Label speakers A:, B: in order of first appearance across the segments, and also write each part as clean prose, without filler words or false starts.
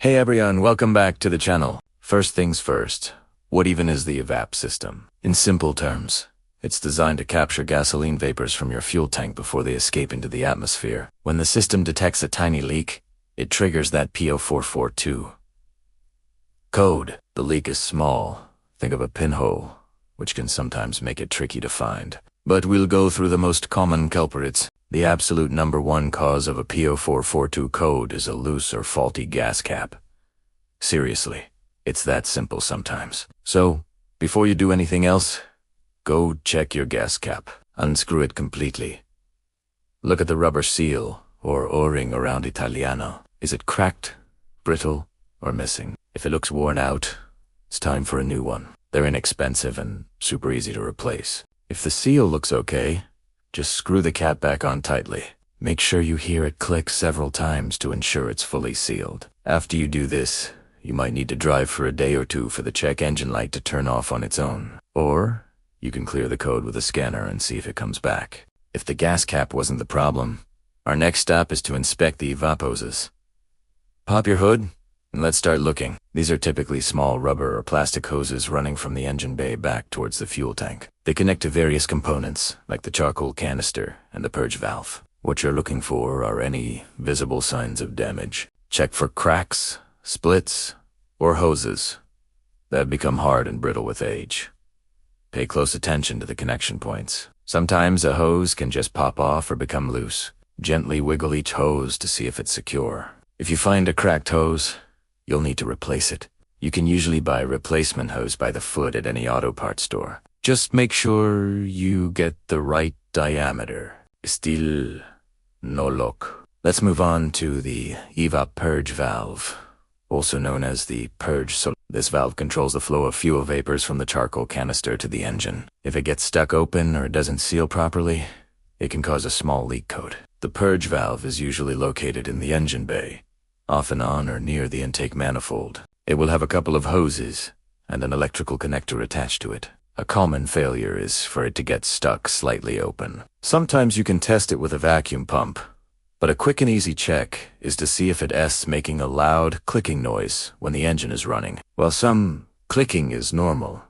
A: Hey everyone, welcome back to the channel. First things first, what even is the EVAP system? In simple terms, it's designed to capture gasoline vapors from your fuel tank before they escape into the atmosphere. When the system detects a tiny leak, it triggers that P0442 code. The leak is small. Think of a pinhole, which can sometimes make it tricky to find. But we'll go through the most common culprits. The absolute #1 cause of a P0442 code is a loose or faulty gas cap. Seriously, it's that simple sometimes. So, before you do anything else, go check your gas cap. Unscrew it completely. Look at the rubber seal, or O-ring around Italiano. Is it cracked, brittle, or missing? If it looks worn out, it's time for a new one. They're inexpensive and super easy to replace. If the seal looks okay, just screw the cap back on tightly. Make sure you hear it click several times to ensure it's fully sealed. After you do this, you might need to drive for a day or two for the check engine light to turn off on its own. Or you can clear the code with a scanner and see if it comes back. If the gas cap wasn't the problem, our next step is to inspect the EVAP hoses. Pop your hood and let's start looking. These are typically small rubber or plastic hoses running from the engine bay back towards the fuel tank. They connect to various components, like the charcoal canister and the purge valve. What you're looking for are any visible signs of damage. Check for cracks, splits, or hoses that have become hard and brittle with age. Pay close attention to the connection points. Sometimes a hose can just pop off or become loose. Gently wiggle each hose to see if it's secure. If you find a cracked hose, you'll need to replace it. You can usually buy a replacement hose by the foot at any auto parts store. Just make sure you get the right diameter. Still no luck. Let's move on to the EVAP purge valve, also known as the purge. This valve controls the flow of fuel vapors from the charcoal canister to the engine. If it gets stuck open or doesn't seal properly, it can cause a small leak code. The purge valve is usually located in the engine bay, often on or near the intake manifold. It will have a couple of hoses and an electrical connector attached to it. A common failure is for it to get stuck slightly open. Sometimes you can test it with a vacuum pump, but a quick and easy check is to see if it's making a loud clicking noise when the engine is running. While some clicking is normal,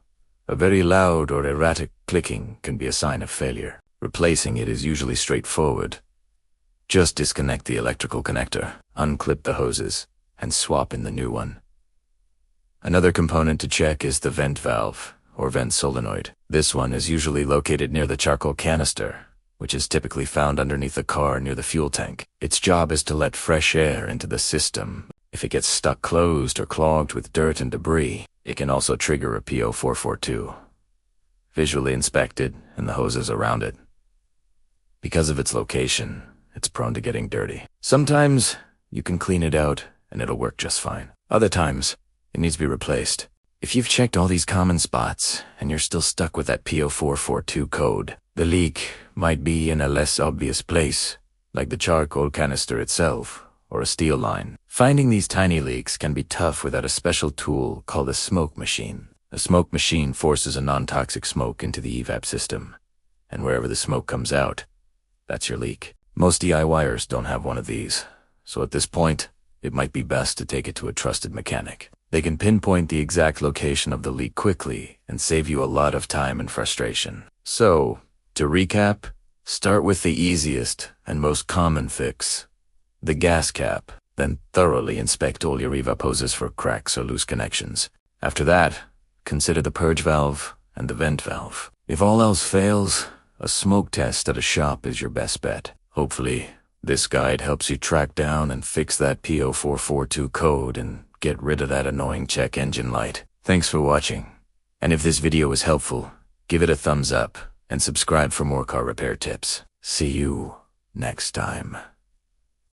A: a very loud or erratic clicking can be a sign of failure. Replacing it is usually straightforward. Just disconnect the electrical connector, unclip the hoses, and swap in the new one. Another component to check is the vent valve, or vent solenoid. This one is usually located near the charcoal canister, which is typically found underneath the car near the fuel tank. Its job is to let fresh air into the system. If it gets stuck closed or clogged with dirt and debris, it can also trigger a P0442. Visually inspect it and the hoses around it. Because of its location, it's prone to getting dirty. Sometimes you can clean it out and it'll work just fine. Other times, it needs to be replaced. If you've checked all these common spots and you're still stuck with that P0442 code, the leak might be in a less obvious place, like the charcoal canister itself or a steel line. Finding these tiny leaks can be tough without a special tool called a smoke machine. A smoke machine forces a non-toxic smoke into the EVAP system, and wherever the smoke comes out, that's your leak. Most DIYers don't have one of these, so at this point, it might be best to take it to a trusted mechanic. They can pinpoint the exact location of the leak quickly and save you a lot of time and frustration. So, to recap, start with the easiest and most common fix, the gas cap. Then thoroughly inspect all your EVAP hoses for cracks or loose connections. After that, consider the purge valve and the vent valve. If all else fails, a smoke test at a shop is your best bet. Hopefully, this guide helps you track down and fix that P0442 code and get rid of that annoying check engine light. Thanks for watching. And if this video was helpful, give it a thumbs up and subscribe for more car repair tips. See you next time.